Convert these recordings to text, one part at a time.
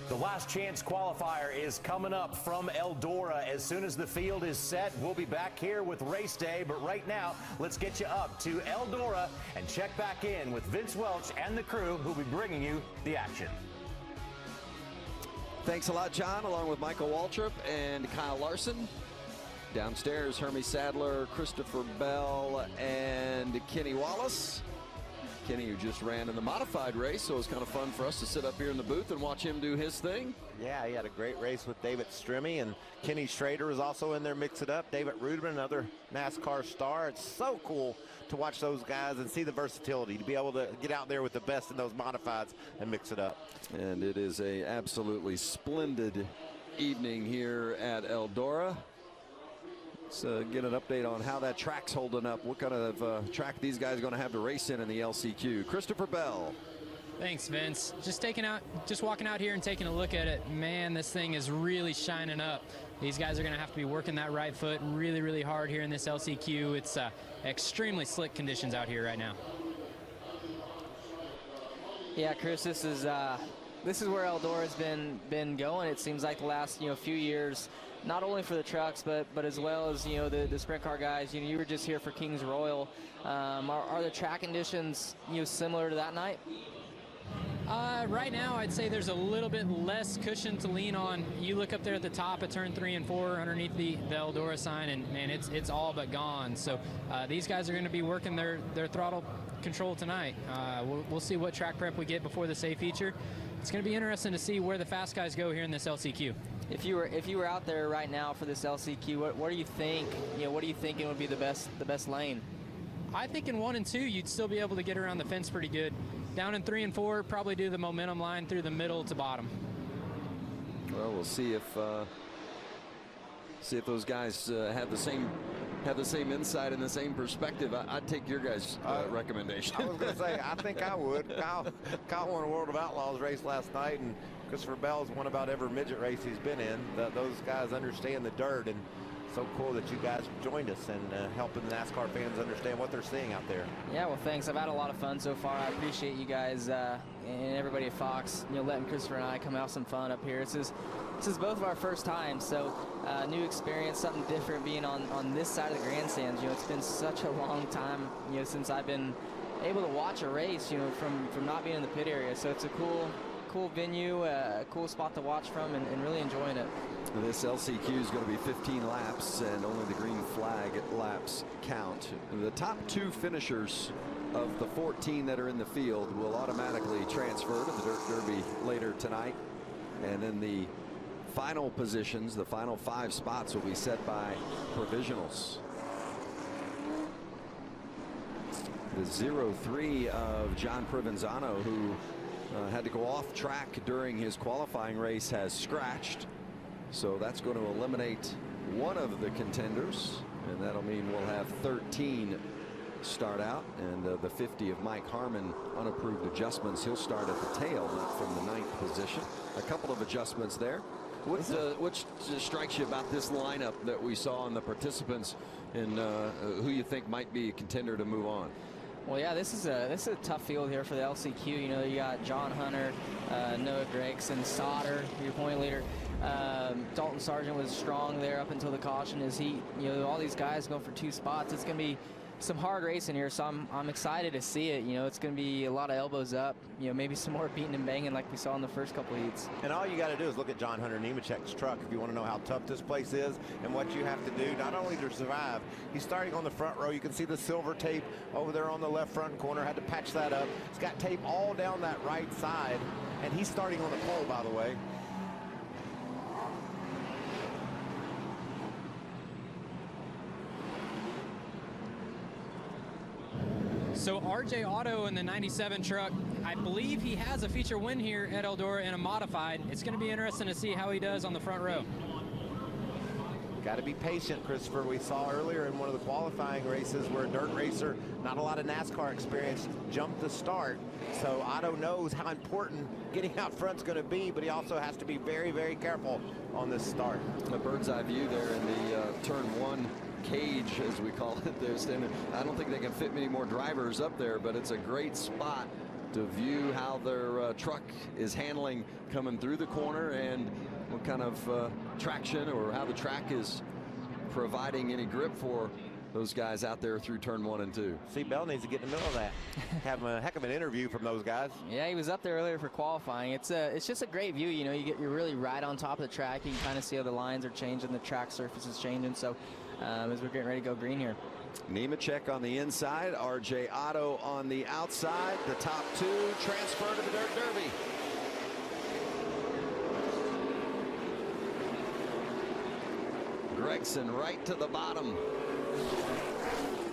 The last chance qualifier is coming up from Eldora. As soon as the field is set, we'll be back here with race day. But right now, let's get you up to Eldora and check back in with Vince Welch and the crew who'll be bringing you the action. Thanks a lot, John, along with Michael Waltrip and Kyle Larson. Downstairs, Hermie Sadler, Christopher Bell, and Kenny Wallace. Kenny, who just ran in the modified race, so it was kind of fun for us to sit up here in the booth and watch him do his thing. Yeah, he had a great race with David Strimmy, and Kenny Schrader was also in there, mix it up. David Rudman, another NASCAR star. It's so cool to watch those guys and see the versatility, to be able to get out there with the best in those modifieds and mix it up. And it is a absolutely splendid evening here at Eldora. Let's get an update on how that track's holding up. What kind of track these guys are going to have to race in the LCQ. Christopher Bell. Thanks, Vince. Just walking out here and taking a look at it. Man, this thing is really shining up. These guys are going to have to be working that right foot really, really hard here in this LCQ. It's extremely slick conditions out here right now. Yeah, Chris, this is where Eldora's been going. It seems like the last few years, not only for the trucks but as well as the sprint car guys. You were just here for Kings Royal. Are the track conditions similar to that night? Right now, I'd say there's a little bit less cushion to lean on. You look up there at the top of turn 3 and 4 underneath the Eldora sign, and man, it's all but gone. So these guys are going to be working their throttle control tonight. We'll see what track prep we get before the safe feature. It's going to be interesting to see where the fast guys go here in this LCQ. If you were out there right now for this LCQ, what do you think? What are you thinking would be the best lane? I think in 1 and 2 you'd still be able to get around the fence pretty good. Down in 3 and 4, probably do the momentum line through the middle to bottom. Well, we'll see if those guys have the same insight and the same perspective. I'd take your guys' recommendation. I was going to say, I think I would. Kyle won a World of Outlaws race last night, and Christopher Bell's won about every midget race he's been in. Those guys understand the dirt, and so cool that you guys joined us and helping the NASCAR fans understand what they're seeing out there. Yeah, well, thanks. I've had a lot of fun so far. I appreciate you guys and everybody at Fox, letting Christopher and I come have some fun up here. This is both of our first times, so new experience, something different being on this side of the grandstands. It's been such a long time, since I've been able to watch a race, from not being in the pit area. So it's a cool venue, a cool spot to watch from, and really enjoying it. This LCQ is going to be 15 laps, and only the green flag laps count. The top 2 finishers of the 14 that are in the field will automatically transfer to the Dirt Derby later tonight. And then the final positions, the final 5 spots, will be set by provisionals. The 0-3 of John Provenzano, who had to go off track during his qualifying race, has scratched. So that's going to eliminate one of the contenders, and that'll mean we'll have 13 start out, and the 50 of Mike Harmon unapproved adjustments. He'll start at the tail, not from the 9th position. A couple of adjustments there. What strikes you about this lineup that we saw in the participants, and who you think might be a contender to move on? Well, yeah, this is a tough field here for the LCQ. You got John Hunter, Noah Gregson, Sauter, your point leader. Dalton Sargent was strong there up until the caution. All these guys going for 2 spots. It's going to be some hard racing here, so I'm excited to see it. It's going to be a lot of elbows up. Maybe some more beating and banging like we saw in the first couple heats. And all you got to do is look at John Hunter Nemechek's truck if you want to know how tough this place is and what you have to do not only to survive. He's starting on the front row. You can see the silver tape over there on the left front corner. Had to patch that up. He's got tape all down that right side, and he's starting on the pole, by the way. So RJ Auto in the 97 truck, I believe he has a feature win here at Eldora in a modified. It's going to be interesting to see how he does on the front row. Got to be patient, Christopher. We saw earlier in one of the qualifying races where a dirt racer, not a lot of NASCAR experience, jumped the start. So Otto knows how important getting out front's going to be, but he also has to be very, very careful on this start. A bird's eye view there in the turn 1 cage, as we call it. I don't think they can fit many more drivers up there, but it's a great spot to view how their truck is handling coming through the corner and what kind of traction or how the track is providing any grip for those guys out there through turn 1 and 2. See, Bell needs to get in the middle of that. Have a heck of an interview from those guys. Yeah, he was up there earlier for qualifying. It's just a great view. You know, you're really right on top of the track. You can kind of see how the lines are changing, the track surface is changing. So as we're getting ready to go green here. Nemechek on the inside, RJ Otto on the outside. The top 2 transfer to the Dirt Derby. Gregson right to the bottom.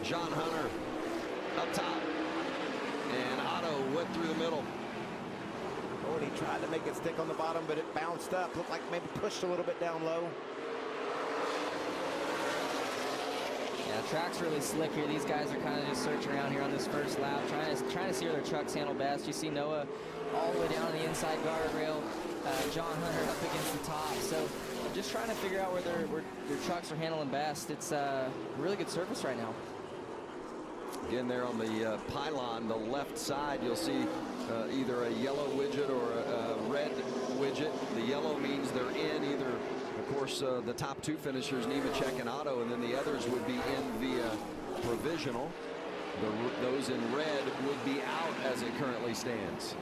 John Hunter up top. And Otto went through the middle. Oh, and he tried to make it stick on the bottom, but it bounced up. Looked like maybe pushed a little bit down low. Yeah, track's really slick here. These guys are kind of just searching around here on this first lap, trying to see where their trucks handle best. You see Noah all the way down on the inside guardrail, John Hunter up against the top. So just trying to figure out where their trucks are handling best. It's a really good surface right now. Again, there on the pylon, the left side, you'll see either a yellow widget or a red widget. The yellow means they're in either. Of course, the top 2 finishers, Nemechek and Otto, and then the others would be in via provisional. Those in red would be out as it currently stands.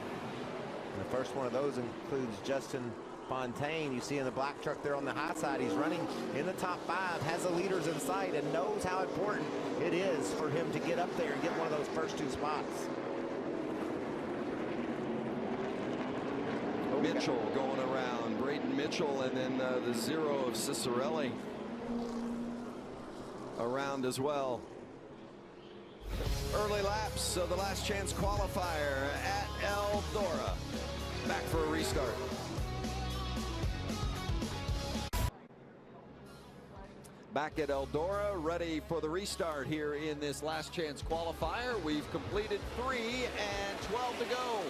And the first one of those includes Justin Fontaine. You see in the black truck there on the high side, he's running in the top 5, has the leaders in sight, and knows how important it is for him to get up there and get one of those first 2 spots. Mitchell going around, Braden Mitchell, and then the 0 of Cicerelli around as well. Early laps, so the last chance qualifier at Eldora. Back for a restart. Back at Eldora, ready for the restart here in this last chance qualifier. We've completed 3 and 12 to go.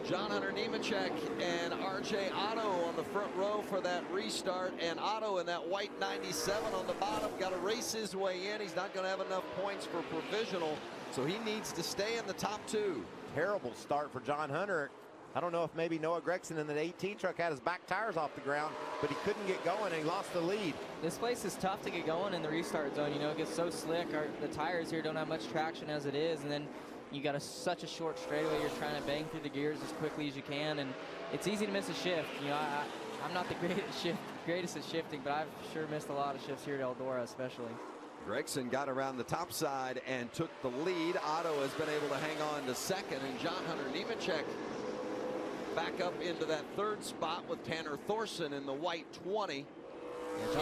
John Hunter Nemechek and RJ Otto on the front row for that restart, and Otto in that white 97 on the bottom got to race his way in. He's not going to have enough points for provisional, so he needs to stay in the top 2. Terrible start for John Hunter. I don't know if maybe Noah Gregson in the 18 truck had his back tires off the ground, but he couldn't get going and he lost the lead. This place is tough to get going in the restart zone. You know, it gets so slick. The tires here don't have much traction as it is, and then you got such a short straightaway. You're trying to bang through the gears as quickly as you can, and it's easy to miss a shift. You know, I'm not the greatest at shifting, but I've sure missed a lot of shifts here at Eldora, especially. Gregson got around the top side and took the lead. Otto has been able to hang on to second, and John Hunter Nemechek back up into that 3rd spot with Tanner Thorson in the white 20. Yeah,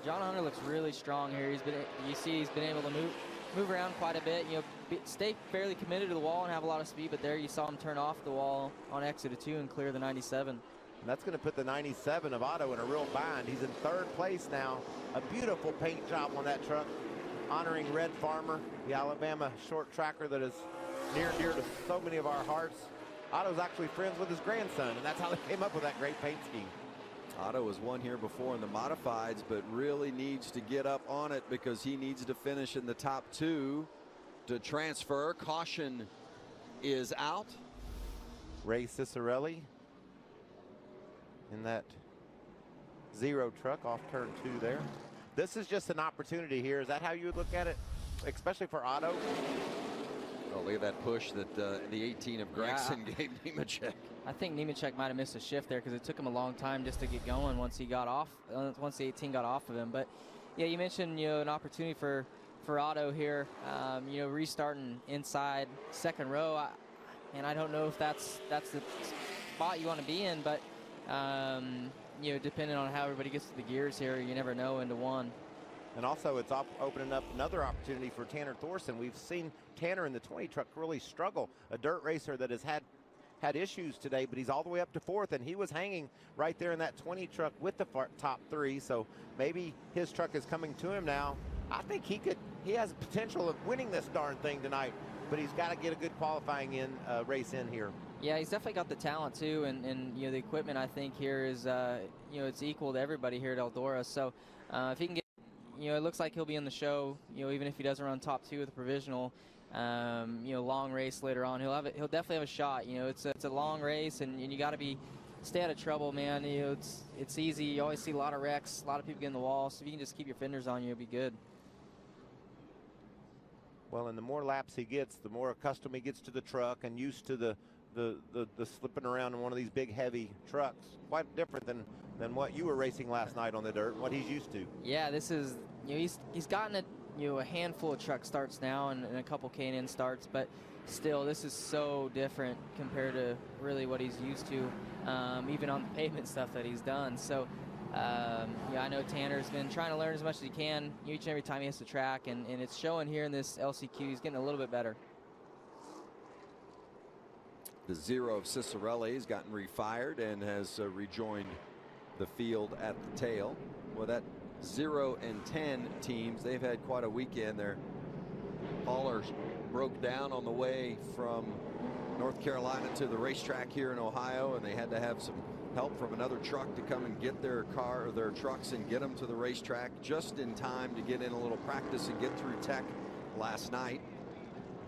John Hunter looks really strong here. You see he's been able to move around quite a bit. You know, stay fairly committed to the wall and have a lot of speed. But there you saw him turn off the wall on exit of 2 and clear the 97. And that's going to put the 97 of Otto in a real bind. He's in 3rd place now. A beautiful paint job on that truck, honoring Red Farmer, the Alabama short tracker that is near and dear to so many of our hearts. Otto's actually friends with his grandson, and that's how they came up with that great paint scheme. Otto has won here before in the modifieds, but really needs to get up on it because he needs to finish in the top 2 to transfer. Caution is out. Ray Cicerelli in that 0 truck off turn 2 there. This is just an opportunity here. Is that how you would look at it, especially for Otto? Oh, look at that push that the 18 of Gregson gave Nemechek. I think Nemechek might have missed a shift there because it took him a long time just to get going once he got off, once the 18 got off of him. But yeah, you mentioned, you know, an opportunity for Otto here, you know, restarting inside 2nd row. And I don't know if that's the spot you want to be in, but you know, depending on how everybody gets to the gears here, you never know into 1. And also it's opening up another opportunity for Tanner Thorson. We've seen Tanner in the 20 truck really struggle, a dirt racer that has had issues today, but he's all the way up to 4th, and he was hanging right there in that 20 truck with the top 3. So maybe his truck is coming to him now. I think he has potential of winning this darn thing tonight, but he's got to get a good qualifying race in here. Yeah, he's definitely got the talent too, and you know, the equipment I think here is you know, it's equal to everybody here at Eldora. So if he can get, you know, it looks like he'll be in the show, you know, even if he doesn't run top 2 with the provisional. long race later on, he'll definitely have a shot. It's a long race, and you got to stay out of trouble, man. It's easy. You always see a lot of wrecks, a lot of people get in the wall. So if you can just keep your fenders on, you'll be good. Well, and the more laps he gets, the more accustomed he gets to the truck and used to the slipping around in one of these big heavy trucks. Quite different than what you were racing last night on the dirt, what he's used to. Yeah, this is, he's gotten a handful of truck starts now and a couple K&N starts, but still, this is so different compared to really what he's used to, even on the pavement stuff that he's done. So I know Tanner's been trying to learn as much as he can each and every time he hits the track, and it's showing here in this LCQ. He's getting a little bit better. The 0 of Cicerelli has gotten refired and has rejoined the field at the tail. Well, that 0 and 10 teams, they've had quite a weekend. Their haulers broke down on the way from North Carolina to the racetrack here in Ohio, and they had to have some help from another truck to come and get their trucks and get them to the racetrack just in time to get in a little practice and get through tech last night,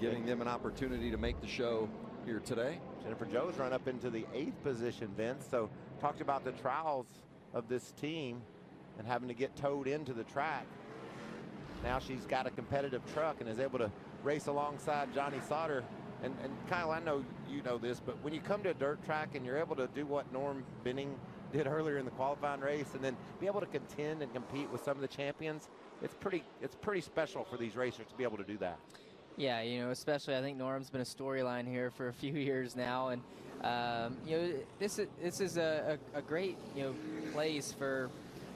giving them an opportunity to make the show here today. Jennifer Joe's run up into the 8th position, Vince. So talked about the trials of this team and having to get towed into the track. Now she's got a competitive truck and is able to race alongside Johnny Sauter. And Kyle, I know you know this, but when you come to a dirt track and you're able to do what Norm Benning did earlier in the qualifying race and then be able to contend and compete with some of the champions, it's pretty special for these racers to be able to do that. Yeah, especially I think Norm's been a storyline here for a few years now, and this is a great place for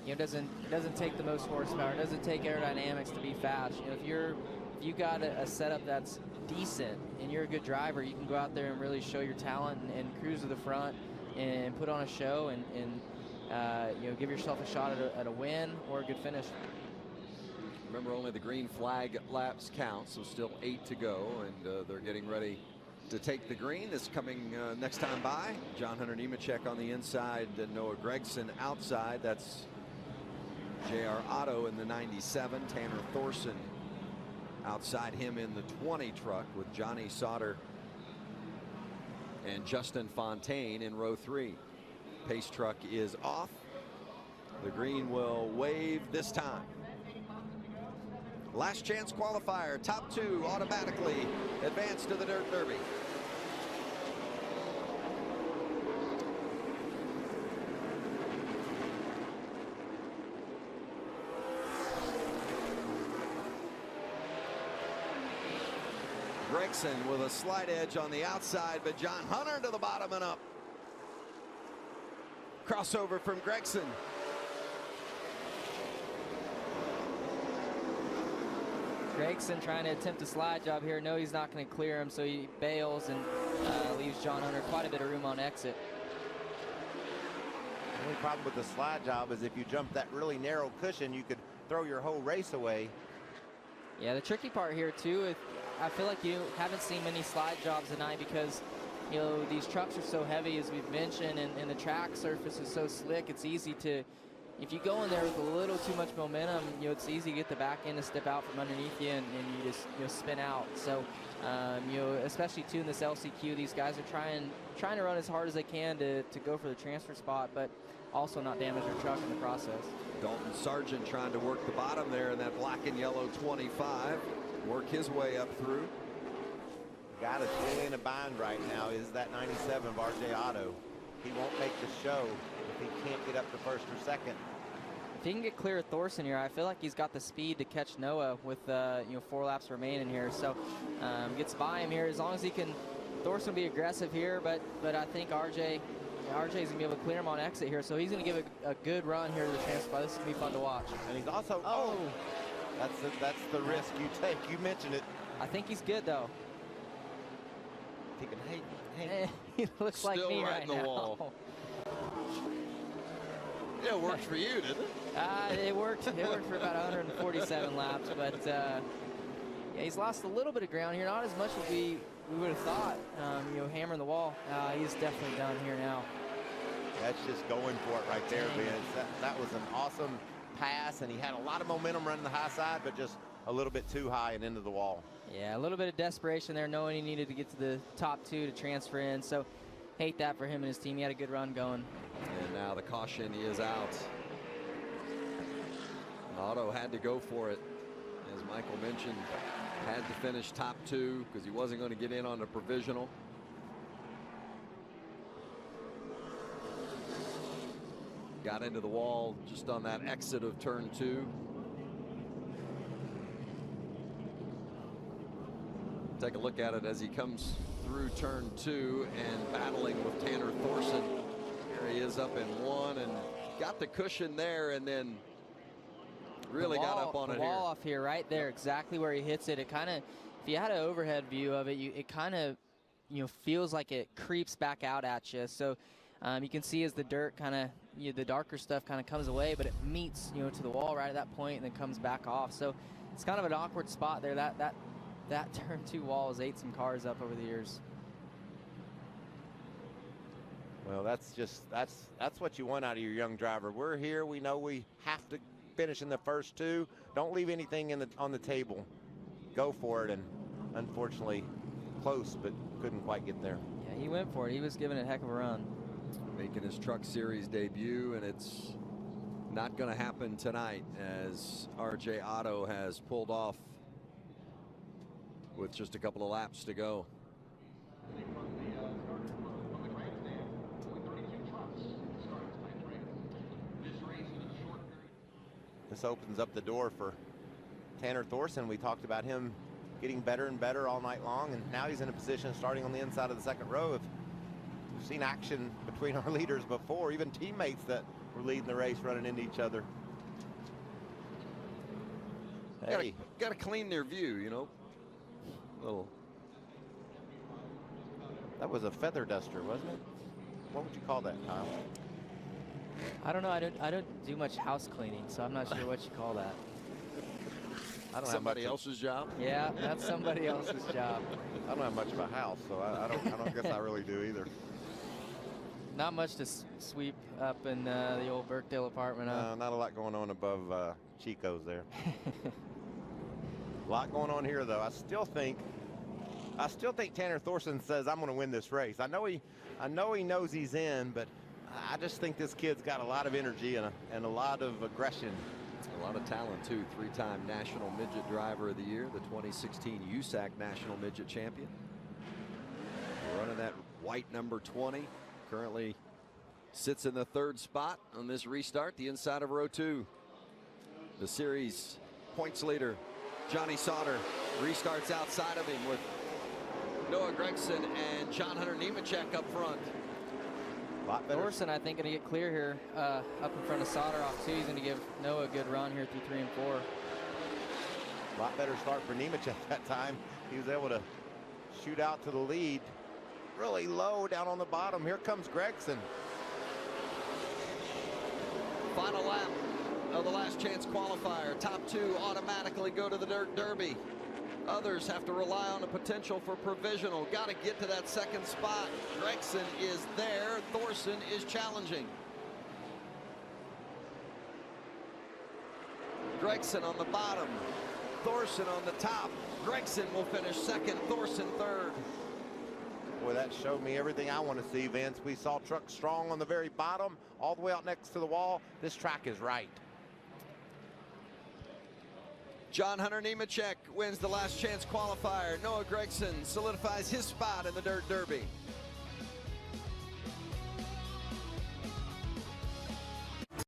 it doesn't take the most horsepower, it doesn't take aerodynamics to be fast. If you got a setup that's decent and you're a good driver, you can go out there and really show your talent and cruise to the front and put on a show and give yourself a shot at a win or a good finish. Remember, only the green flag laps count, so still 8 to go, and they're getting ready to take the green. This coming next time by. John Hunter Nemechek on the inside, Noah Gregson outside. That's J.R. Otto in the 97. Tanner Thorson outside him in the 20 truck with Johnny Sauter and Justin Fontaine in row 3. Pace truck is off. The green will wave this time. Last chance qualifier, top 2 automatically advance to the Dirt Derby. Gregson with a slight edge on the outside, but John Hunter to the bottom and up. Crossover from Gregson. Gregson trying to attempt a slide job here. No, he's not going to clear him, so he bails and leaves John Hunter quite a bit of room on exit. The only problem with the slide job is if you jump that really narrow cushion, you could throw your whole race away. Yeah, the tricky part here too, I feel like you haven't seen many slide jobs tonight because these trucks are so heavy, as we've mentioned, and the track surface is so slick. It's easy to, if you go in there with a little too much momentum, it's easy to get the back end to step out from underneath you and you just spin out. So especially too in this LCQ, these guys are trying to run as hard as they can to go for the transfer spot, but also not damage their truck in the process. Dalton Sargent trying to work the bottom there in that black and yellow 25, work his way up through. Guy that's really in a bind right now is that 97 of RJ Otto. He won't make the show if he can't get up to first or second. If he can get clear of Thorson here, I feel like he's got the speed to catch Noah with 4 laps remaining here. So gets by him here as long as he can. Thorson will be aggressive here, but I think RJ's gonna be able to clear him on exit here. So he's gonna give a good run here to the transfer spot. This is gonna be fun to watch. And he's also that's the risk you take. You mentioned it. I think he's good though. Hey. He looks Still like me right in the now. wall. Yeah, it worked for you, didn't it? It worked. It worked for about 147 laps, but yeah, he's lost a little bit of ground here. Not as much as we would have thought. Hammering the wall. He's definitely done here now. That's just going for it right there, Vince. That was an awesome pass, and he had a lot of momentum running the high side, but just a little bit too high and into the wall. Yeah, a little bit of desperation there, knowing he needed to get to the top 2 to transfer in. So hate that for him and his team. He had a good run going. And now the caution is out. Otto had to go for it. As Michael mentioned, had to finish top 2 because he wasn't going to get in on the provisional. Got into the wall just on that exit of turn 2. Take a look at it as he comes through turn 2 and battling with Tanner Thorson. Here he is up in 1 and got the cushion there, and then really got up on it here. Wall off here, right there, exactly where he hits it. It kind of, if you had an overhead view of it, it kind of, feels like it creeps back out at you. So you can see as the dirt kind of, the darker stuff kind of comes away, but it meets, to the wall right at that point and then comes back off. So it's kind of an awkward spot there. That turn 2 wall has ate some cars up over the years. Well, that's what you want out of your young driver. We're here. We know we have to finish in the first 2. Don't leave anything on the table. Go for it. And unfortunately, close, but couldn't quite get there. Yeah, he went for it. He was giving it a heck of a run. Making his Truck Series debut, and it's not going to happen tonight as RJ Otto has pulled off with just a couple of laps to go. This opens up the door for Tanner Thorson. We talked about him getting better and better all night long, and now he's in a position starting on the inside of the second row. We've seen action between our leaders before, even teammates that were leading the race running into each other. Hey, got to clean their view, Little. That was a feather duster, wasn't it? What would you call that, Kyle? I don't know. I don't do much house cleaning, so I'm not sure what you call that. I don't Somebody have much else's job? Yeah, that's somebody else's job. I don't have much of a house, so I don't guess I really do either. Not much to sweep up in the old Birkdale apartment. Not a lot going on above Chico's there. A lot going on here, though. I still think Tanner Thorson says, I'm going to win this race. I know he knows he's in, but I just think this kid's got a lot of energy and a lot of aggression. A lot of talent, too. 3-time National Midget Driver of the Year, the 2016 USAC National Midget Champion. Running that white number 20. Currently sits in the 3rd spot on this restart, the inside of row 2. The series points leader, Johnny Sauter, restarts outside of him with Noah Gregson and John Hunter Nemechek up front. Thorson, I think, going to get clear here up in front of Sauter off 2. He's going to give Noah a good run here through 3 and 4. A lot better start for Nemechek that time. He was able to shoot out to the lead. Really low down on the bottom. Here comes Gregson. Final lap of the last chance qualifier. Top 2 automatically go to the Dirt Derby. Others have to rely on the potential for provisional. Got to get to that 2nd spot. Gregson is there. Thorson is challenging. Gregson on the bottom. Thorson on the top. Gregson will finish 2nd. Thorson 3rd. Boy, that showed me everything I want to see, Vince. We saw Truck Strong on the very bottom, all the way out next to the wall. This track is right. John Hunter Nemechek wins the last chance qualifier. Noah Gregson solidifies his spot in the Dirt Derby.